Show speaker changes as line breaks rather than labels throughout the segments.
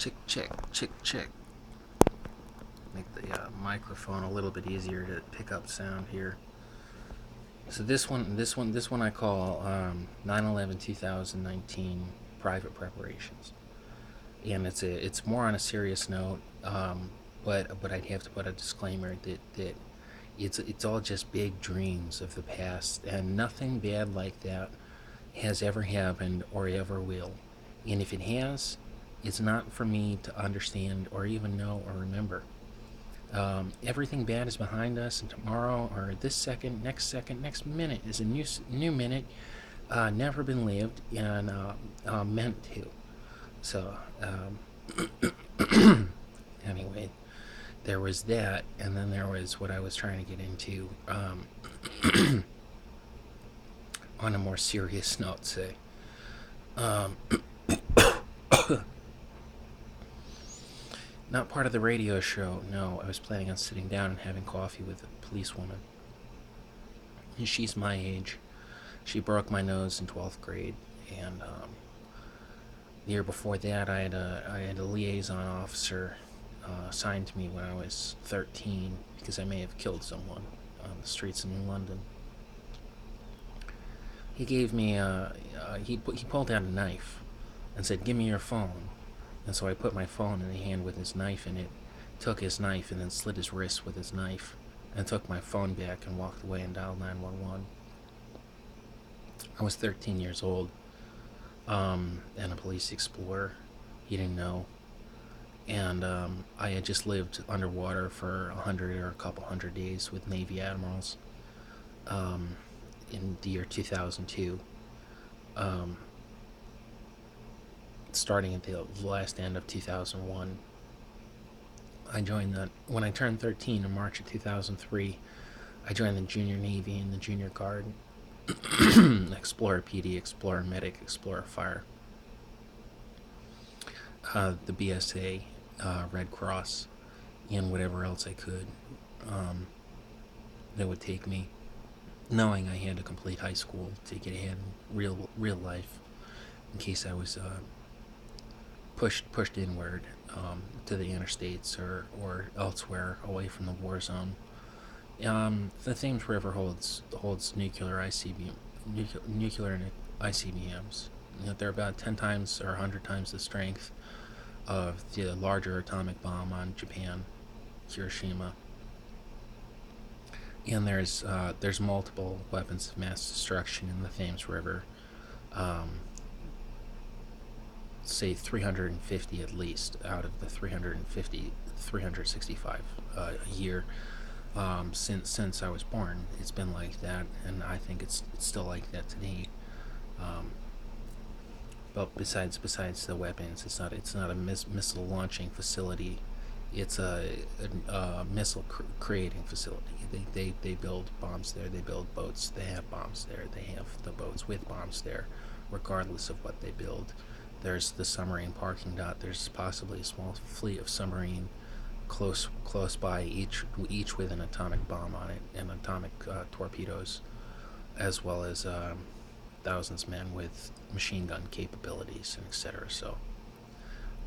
Check, check, check, check. Make the microphone a little bit easier to pick up sound here. So this one I call 9/11/2019 private preparations, and it's more on a serious note. But I'd have to put a disclaimer that it's all just big dreams of the past, and nothing bad like that has ever happened or ever will. And if it has, it's not for me to understand or even know or remember. Everything bad is behind us, and tomorrow, or this second, next minute is a new minute, never been lived, and meant to. So, anyway, there was that, and then there was what I was trying to get into on a more serious note, say. Um, Not part of the radio show, no. I was planning on sitting down and having coffee with a policewoman. And she's my age. She broke my nose in 12th grade, and the year before that, I had a liaison officer assigned to me when I was 13 because I may have killed someone on the streets in London. He gave me he pulled out a knife and said, "Give me your phone." And so I put my phone in the hand with his knife in it, took his knife, and then slit his wrist with his knife, and took my phone back and walked away and dialed 911. I was 13 years old, and a police explorer. He didn't know. And I had just lived underwater for 100 or a couple hundred days with Navy admirals um, in the year 2002. Um, Starting at the last end of 2001. I joined when I turned 13 in March of 2003. I joined the Junior Navy and the Junior Guard, Explorer PD, Explorer Medic, Explorer Fire, the BSA, Red Cross, and whatever else I could um, that would take me, knowing I had to complete high school to get ahead in real life in case I was pushed inward to the interstates or elsewhere away from the war zone. The Thames River holds nuclear ICBMs. They're about 10 times or 100 times the strength of the larger atomic bomb on Japan, Hiroshima. And there's multiple weapons of mass destruction in the Thames River. Um, Say 350 at least out of the 365 a year since I was born. It's been like that, and I think it's still like that today. Um, but besides the weapons, it's not a missile launching facility. It's a missile creating facility. They build bombs there. They build boats. They have bombs there. They have the boats with bombs there, regardless of what they build. There's the submarine parking lot. There's possibly a small fleet of submarine close by, each with an atomic bomb on it and atomic torpedoes, as well as thousands of men with machine gun capabilities and etc. So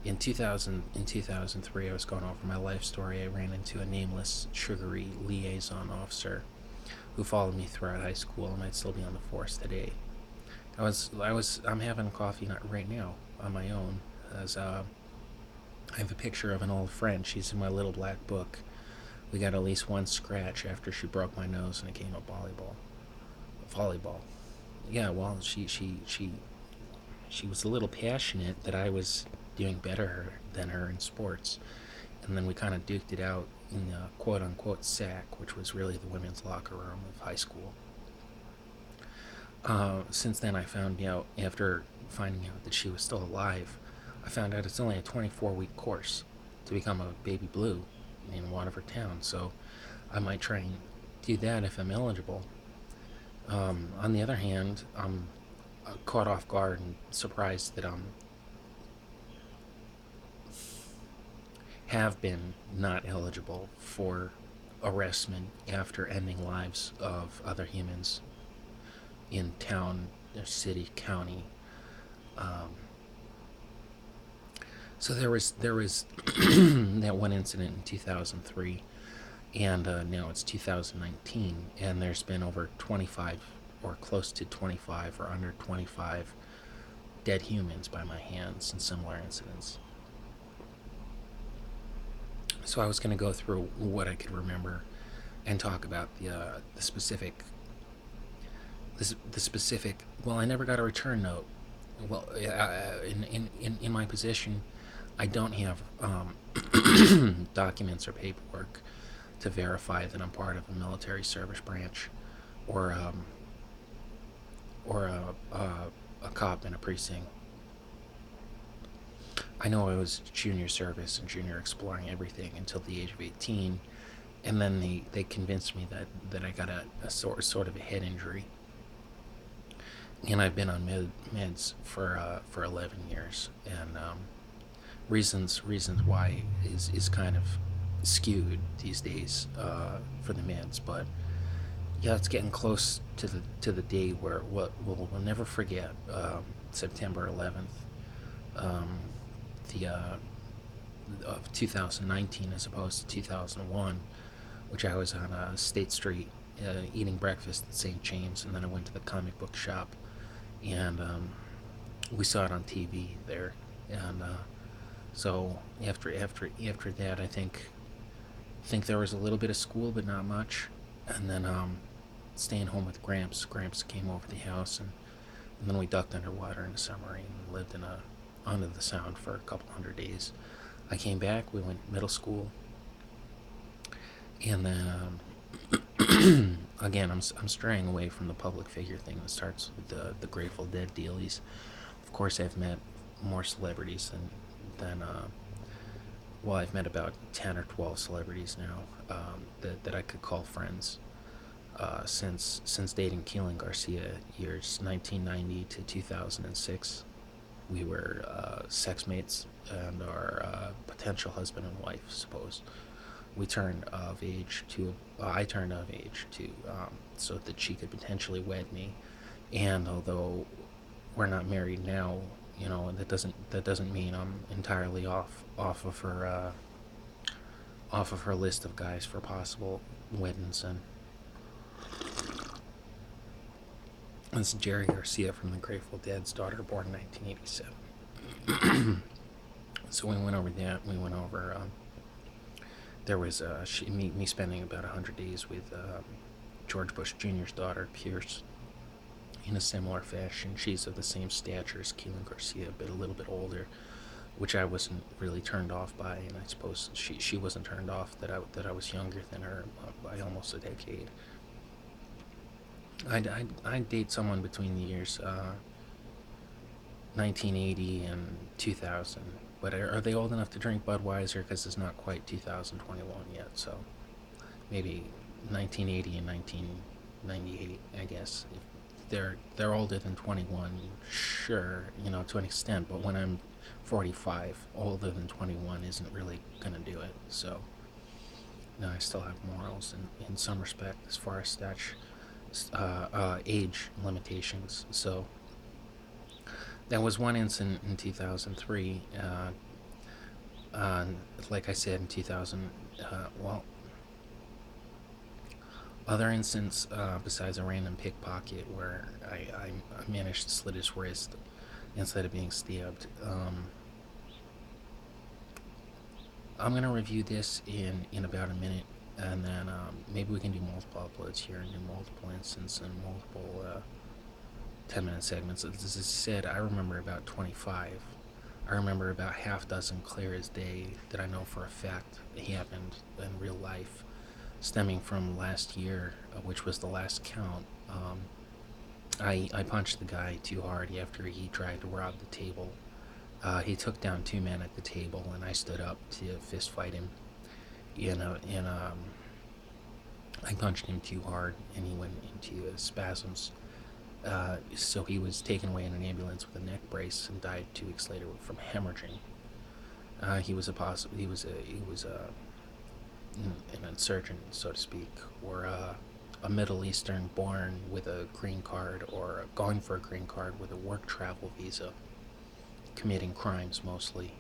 in 2003, I was going over my life story. I ran into a nameless, sugary liaison officer who followed me throughout high school and might still be on the force today. I'm having coffee not right now on my own, as I have a picture of an old friend. She's in my little black book. We got at least one scratch after she broke my nose and it came up volleyball. Yeah, well, she was a little passionate that I was doing better than her in sports, and then we kind of duked it out in the quote unquote sack, which was really the women's locker room of high school. Since then, I found out, after finding out that she was still alive, I found out it's only a 24-week course to become a baby blue in whatever town. So I might try and do that if I'm eligible. On the other hand, I'm caught off guard and surprised that have been not eligible for arrestment after ending lives of other humans in town, city, county. Um, So there was that one incident in 2003, and now it's 2019, and there's been over 25, or close to 25, or under 25 dead humans by my hands in similar incidents. So I was going to go through what I could remember and talk about the specific the specific. Well, I never got a return note. Well, in my position, I don't have documents or paperwork to verify that I'm part of a military service branch, or or a cop in a precinct. I know I was junior service and junior exploring everything until the age of 18, and then they convinced me that I got a sort of a head injury, and I've been on meds for 11 years, and reasons why is kind of skewed these days for the meds, but yeah, it's getting close to the day where what we'll never forget, September 11th, um, the of 2019 as opposed to 2001, which I was on State Street eating breakfast at St. James, and then I went to the comic book shop, and we saw it on TV there, and so after that, I think there was a little bit of school, but not much, and then staying home with Gramps. Gramps came over the house, and then we ducked underwater in a submarine and lived under the Sound for a couple hundred days. I came back. We went middle school, and then again, I'm straying away from the public figure thing that starts with the Grateful Dead dealies. Of course, I've met more celebrities than well, I've met about 10 or 12 celebrities now, that I could call friends, since dating Keelan Garcia years 1990 to 2006. We were sex mates and our potential husband and wife, suppose. We turned of age to I turned of age to so that she could potentially wed me, and although we're not married now, that doesn't mean I'm entirely off of her list of guys for possible weddings. And this is Jerry Garcia from the Grateful Dead's daughter, born in 1987. So we went over that. We went over. There was me spending about 100 days with George Bush Jr.'s daughter, Pierce, in a similar fashion. She's of the same stature as Keelan Garcia, but a little bit older, which I wasn't really turned off by, and I suppose she wasn't turned off that I was younger than her by almost a decade. I'd date someone between the years 1980 and 2000, but are they old enough to drink Budweiser? Because it's not quite 2021 yet, so maybe 1980 and 1998, I guess. If they're older than 21, sure, to an extent, but when I'm 45, older than 21 isn't really gonna do it. So, no, I still have morals in some respect as far as age limitations. So that was one incident in 2003. Like I said, in 2000, well, other incidents besides a random pickpocket where I managed to slit his wrist instead of being stabbed. I'm gonna review this in about a minute, and then maybe we can do multiple uploads here and do multiple instances and multiple 10-minute segments. As I said, I remember about 25. I remember about half dozen clear as day that I know for a fact happened in real life, stemming from last year, which was the last count. I punched the guy too hard after he tried to rob the table. He took down two men at the table, and I stood up to fist fight him. And I punched him too hard, and he went into spasms. So he was taken away in an ambulance with a neck brace and died 2 weeks later from hemorrhaging. He was an insurgent, so to speak, or a Middle Eastern born with a green card, or going for a green card with a work travel visa, committing crimes mostly,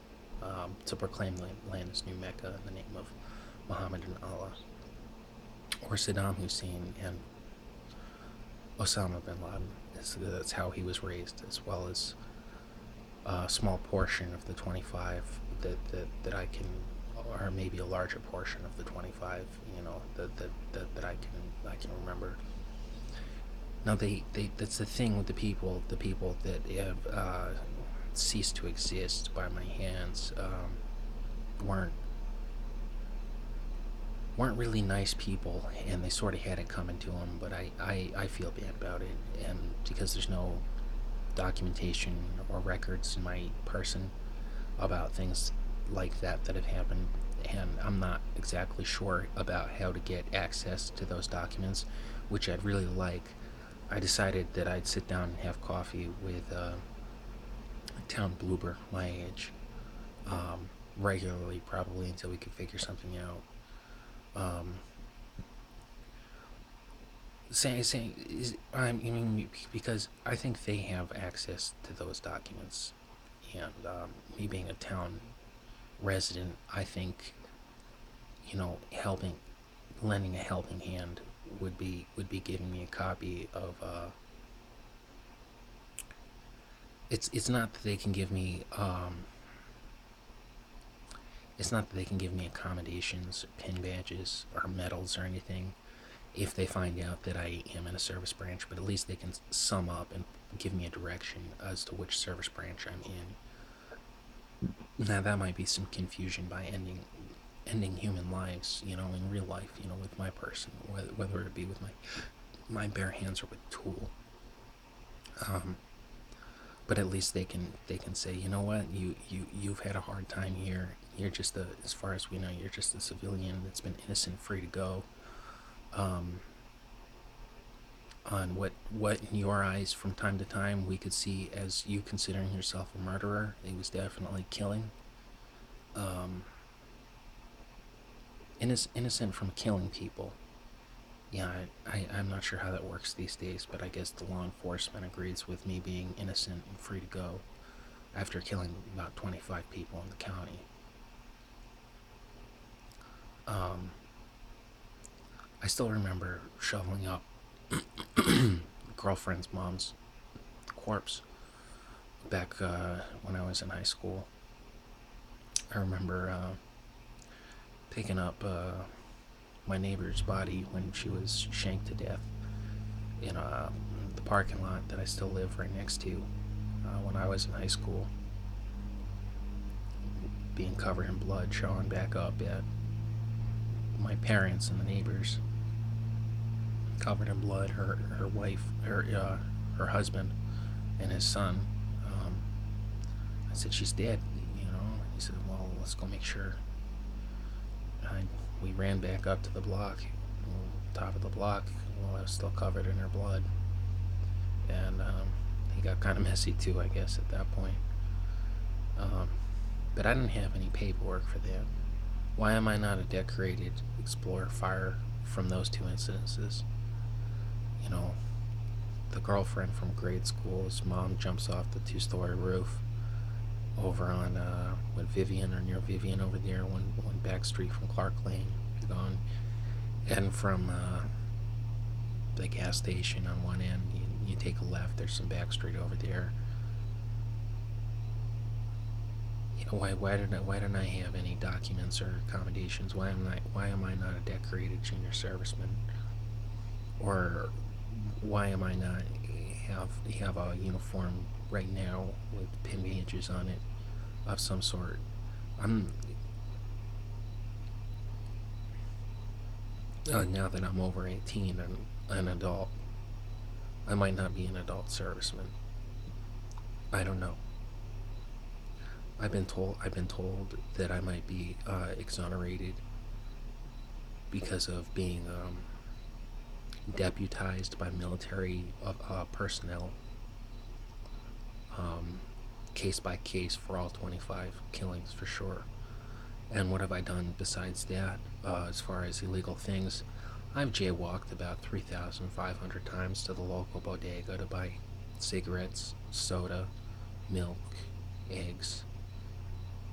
to proclaim the land as new Mecca in the name of Muhammad and Allah, or Saddam Hussein and Osama bin Laden. That's how he was raised, as well as a small portion of the 25 that I can, or maybe a larger portion of the 25, that I can remember. Now that's the thing with the people that have ceased to exist by my hands, weren't weren't really nice people, and they sort of had it coming to them. But I feel bad about it, and because there's no documentation or records in my person about things like that have happened, and I'm not exactly sure about how to get access to those documents, which I'd really like. I decided that I'd sit down and have coffee with a town blooper my age, regularly, probably until we could figure something out. Um, I mean, because I think they have access to those documents, and me being a town resident, I think, helping, lending a helping hand would be giving me a copy of. It's not that they can give me. It's not that they can give me accommodations, pin badges, or medals or anything if they find out that I am in a service branch, but at least they can sum up and give me a direction as to which service branch I'm in. Now that might be some confusion by ending human lives, in real life, with my person, whether it be with my bare hands or with a tool. Um, but at least they can say, you know what, you've had a hard time here. You're just as far as we know, you're just a civilian that's been innocent, free to go. Um, on what in your eyes from time to time we could see as you considering yourself a murderer, it was definitely killing. Um, innocent from killing people. Yeah, I'm not sure how that works these days, but I guess the law enforcement agrees with me being innocent and free to go after killing about 25 people in the county. Um, I still remember shoveling up girlfriend's mom's corpse back when I was in high school. I remember picking up my neighbor's body when she was shanked to death in the parking lot that I still live right next to when I was in high school, being covered in blood, showing back up at my parents and the neighbors, covered in blood. Her wife, her husband, and his son. Um, I said, she's dead. He said, well, let's go make sure. We ran back up to the block, top of the block. Well, I was still covered in her blood, and he got kind of messy too, I guess, at that point. Um, but I didn't have any paperwork for that. Why am I not a decorated Explorer fire from those two incidences? You know, the girlfriend from grade school, his mom jumps off the two-story roof over on what Vivian, or near Vivian over there, one back street from Clark Lane. You're gone, and from the gas station on one end, you take a left. There's some back street over there. Why don't I have any documents or accommodations? Why am I not a decorated junior serviceman? Or why am I not have a uniform right now with pin badges on it of some sort? I'm Now that I'm over 18 and an adult, I might not be an adult serviceman. I don't know. I've been told that I might be exonerated because of being deputized by military personnel, um, case by case for all 25 killings for sure. And what have I done besides that? As far as illegal things, I've jaywalked about 3,500 times to the local bodega to buy cigarettes, soda, milk, eggs,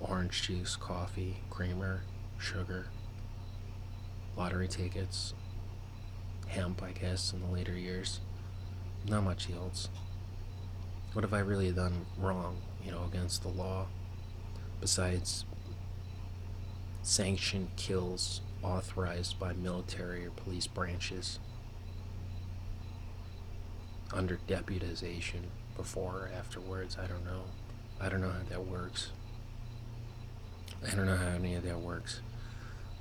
orange juice, coffee, creamer, sugar, lottery tickets, hemp, I guess, in the later years. Not much yields. What have I really done wrong, against the law, besides sanctioned kills authorized by military or police branches under deputization, before or afterwards? I don't know. I don't know how that works. I don't know how any of that works.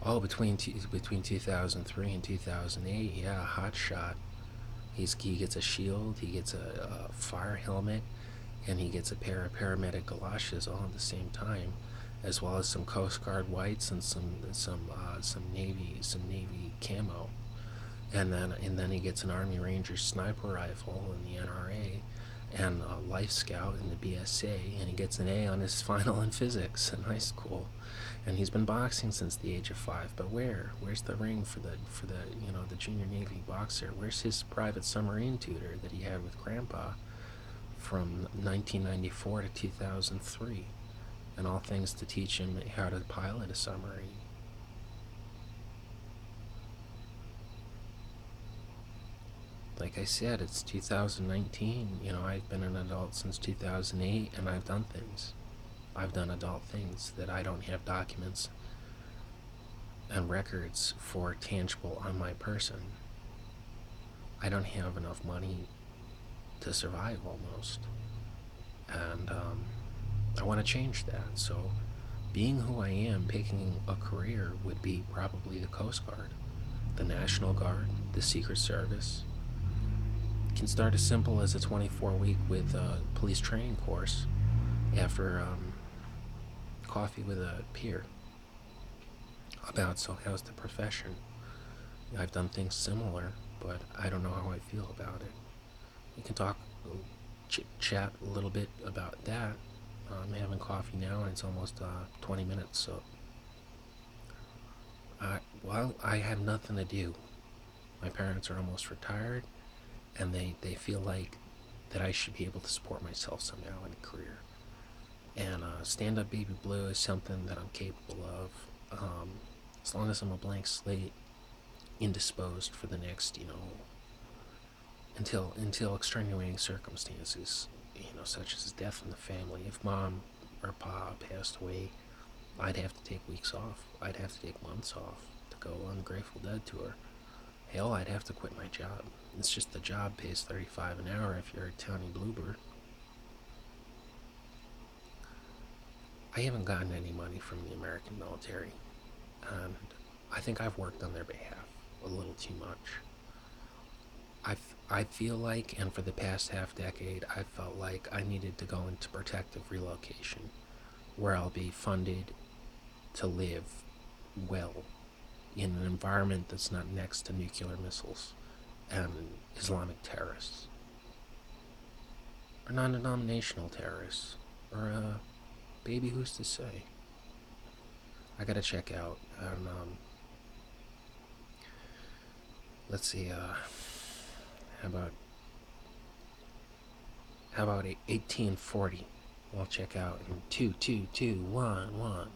Oh, between 2003 and 2008, yeah, hot shot. He gets a shield, he gets a fire helmet, and he gets a pair of paramedic galoshes all at the same time, as well as some Coast Guard whites and some Navy camo, and then he gets an Army Ranger sniper rifle in the NRA, and a Life Scout in the BSA, and he gets an A on his final in physics in high school. And he's been boxing since the age of 5. But where's the ring for the junior Navy boxer? Where's his private submarine tutor that he had with Grandpa from 1994 to 2003, and all things to teach him how to pilot a submarine? Like I said, it's 2019. I've been an adult since 2008, and I've done things. I've done adult things that I don't have documents and records for tangible on my person. I don't have enough money to survive almost. And I want to change that. So, being who I am, picking a career would be probably the Coast Guard, the National Guard, the Secret Service. It can start as simple as a 24-week with a police training course after coffee with a peer about, so how's the profession. I've done things similar, but I don't know how I feel about it. We can talk, chat a little bit about that. I'm having coffee now, and it's almost 20 minutes. So, I have nothing to do. My parents are almost retired, and they feel like that I should be able to support myself somehow in a career. And stand-up baby blue is something that I'm capable of, as long as I'm a blank slate, indisposed for the next, until extenuating circumstances, such as death in the family. If mom or pa passed away, I'd have to take weeks off. I'd have to take months off to go on the Grateful Dead tour. Hell, I'd have to quit my job. It's just the job pays $35 an hour if you're a towny bluebird. I haven't gotten any money from the American military, and I think I've worked on their behalf a little too much. I feel like, and for the past half decade, I felt like I needed to go into protective relocation, where I'll be funded to live well in an environment that's not next to nuclear missiles and Islamic terrorists, or non-denominational terrorists, or baby who's to say. I gotta check out. Let's see. How about 1840? I'll check out in 2, 2, 2, 1, 1.